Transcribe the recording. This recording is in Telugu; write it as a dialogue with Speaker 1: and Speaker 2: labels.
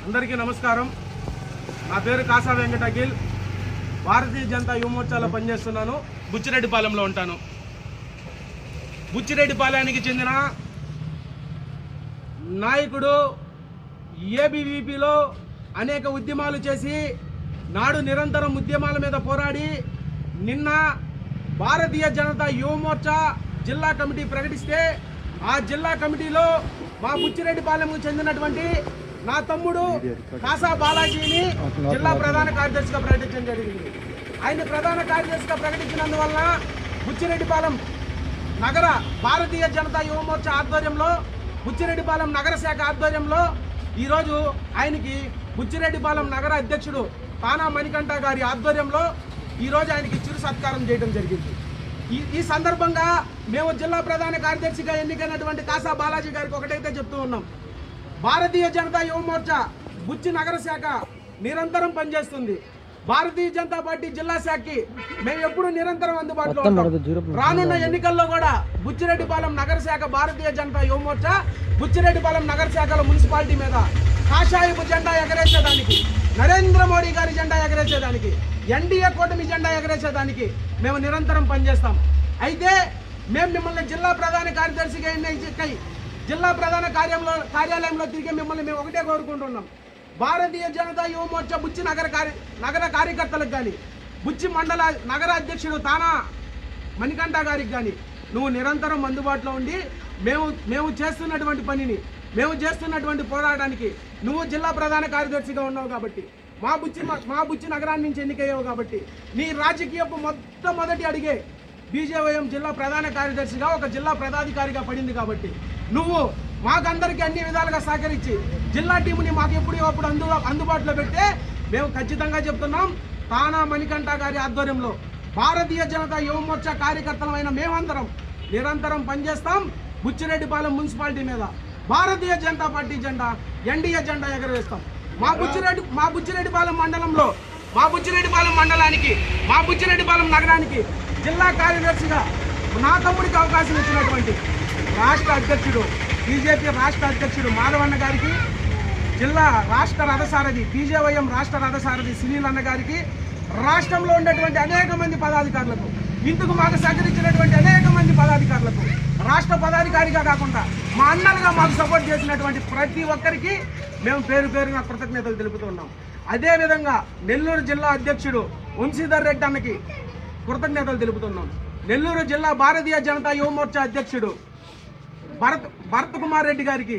Speaker 1: అందరికీ నమస్కారం. నా పేరు కాసా వెంకట అఖిల్. భారతీయ జనతా యువ మోర్చాలో పనిచేస్తున్నాను. బుచ్చిరెడ్డిపాలెంలో ఉంటాను. బుచ్చిరెడ్డిపాలెంకి చెందిన నాయకుడు ఏబీవీపీలో అనేక ఉద్యమాలు చేసి నాడు నిరంతరం ఉద్యమాల మీద పోరాడి నిన్న భారతీయ జనతా యువ మోర్చా జిల్లా కమిటీ ప్రకటిస్తే ఆ జిల్లా కమిటీలో మా బుచ్చిరెడ్డిపాలెంకు చెందినటువంటి నా తమ్ముడు కాసా బాలాజీని జిల్లా ప్రధాన కార్యదర్శిగా ప్రకటించడం జరిగింది. ఆయన ప్రధాన కార్యదర్శిగా ప్రకటించినందువల్ల బుచ్చిరెడ్డిపాలెం నగర భారతీయ జనతా యువ మోర్చా ఆధ్వర్యంలో బుచ్చిరెడ్డిపాలెం నగర శాఖ ఆధ్వర్యంలో ఈరోజు ఆయనకి బుచ్చిరెడ్డిపాలెం నగర అధ్యక్షుడు తానా మణికంఠ గారి ఆధ్వర్యంలో ఈరోజు ఆయనకి చిరు సత్కారం చేయడం జరిగింది. ఈ సందర్భంగా మేము జిల్లా ప్రధాన కార్యదర్శిగా ఎన్నికైనటువంటి కాసా బాలాజీ గారికి ఒకటైతే చెప్తూ ఉన్నాం. భారతీయ జనతా యువ మోర్చా బుచ్చి నగర శాఖ నిరంతరం పనిచేస్తుంది. భారతీయ జనతా పార్టీ జిల్లా శాఖకి మేము ఎప్పుడు నిరంతరం అందుబాటులో ఉంటాం. రానున్న ఎన్నికల్లో కూడా బుచ్చిరెడ్డిపాలెం నగర శాఖ భారతీయ జనతా యువ మోర్చా బుచ్చిరెడ్డిపాలెం నగర శాఖల మున్సిపాలిటీ మీద కాషాయపు జెండా ఎగరేసేదానికి, నరేంద్ర మోడీ గారి జెండా ఎగరేసేదానికి, ఎన్డీఏ కూటమి జెండా ఎగరేసేదానికి మేము నిరంతరం పనిచేస్తాం. అయితే మేము మిమ్మల్ని జిల్లా ప్రధాన కార్యదర్శిగా ఎన్నికై జిల్లా ప్రధాన కార్యాలయంలో తిరిగి మిమ్మల్ని మేము ఒకటే కోరుకుంటున్నాం. భారతీయ జనతా యువ మోర్చా బుచ్చి నగర కార్యకర్తలకు కానీ బుచ్చి మండల నగర అధ్యక్షుడు తానా మణికంఠ గారికి కానీ నువ్వు నిరంతరం అందుబాటులో ఉండి మేము చేస్తున్నటువంటి పనిని మేము చేస్తున్నటువంటి పోరాటానికి నువ్వు జిల్లా ప్రధాన కార్యదర్శిగా ఉన్నావు కాబట్టి మా బుచ్చి నగరాన్ని నుంచి ఎన్నికయ్యావు కాబట్టి నీ రాజకీయపు మొట్టమొదటి అడిగే బీజేవైఎం జిల్లా ప్రధాన కార్యదర్శిగా ఒక జిల్లా పదాధికారిగా పడింది కాబట్టి నువ్వు మాకందరికీ అన్ని విధాలుగా సహకరించి జిల్లా టీముని మాకు ఎప్పుడు అందుబాటులో పెడితే మేము ఖచ్చితంగా చెప్తున్నాం. తానా మణికంఠ గారి ఆధ్వర్యంలో భారతీయ జనతా యువ మోర్చా కార్యకర్తలమైన మేమందరం నిరంతరం పనిచేస్తాం. బుచ్చిరెడ్డిపాలెం మున్సిపాలిటీ మీద భారతీయ జనతా పార్టీ జెండా, ఎన్డీఏ జెండా ఎగరవేస్తాం. మా బుచ్చిరెడ్డిపాలెం మండలంలో మా బుచ్చిరెడ్డిపాలెం మండలానికి మా బుచ్చిరెడ్డిపాలెం నగరానికి జిల్లా కార్యదర్శిగా నా తమ్ముడికి అవకాశం ఇచ్చినటువంటి రాష్ట్ర అధ్యక్షుడు బీజేపీ రాష్ట్ర అధ్యక్షుడు మాధవన్న గారికి, జిల్లా రాష్ట్ర రథసారథి బీజేవైఎం రాష్ట్ర రథసారథి సునీల్ అన్న గారికి, రాష్ట్రంలో ఉన్నటువంటి అనేక మంది పదాధికారులకు, ఇందుకు మాకు సహకరించినటువంటి అనేక మంది పదాధికారులకు, రాష్ట్ర పదాధికారిగా కాకుండా మా అన్నలుగా మాకు సపోర్ట్ చేసినటువంటి ప్రతి ఒక్కరికి మేము పేరున కృతజ్ఞతలు తెలుపుతున్నాం. అదేవిధంగా నెల్లూరు జిల్లా అధ్యక్షుడు వంశీధర్ రెడ్డి అన్నకి కృతజ్ఞతలు తెలుపుతున్నాం. నెల్లూరు జిల్లా భారతీయ జనతా యువ మోర్చా అధ్యక్షుడు భరత్ కుమార్ రెడ్డి గారికి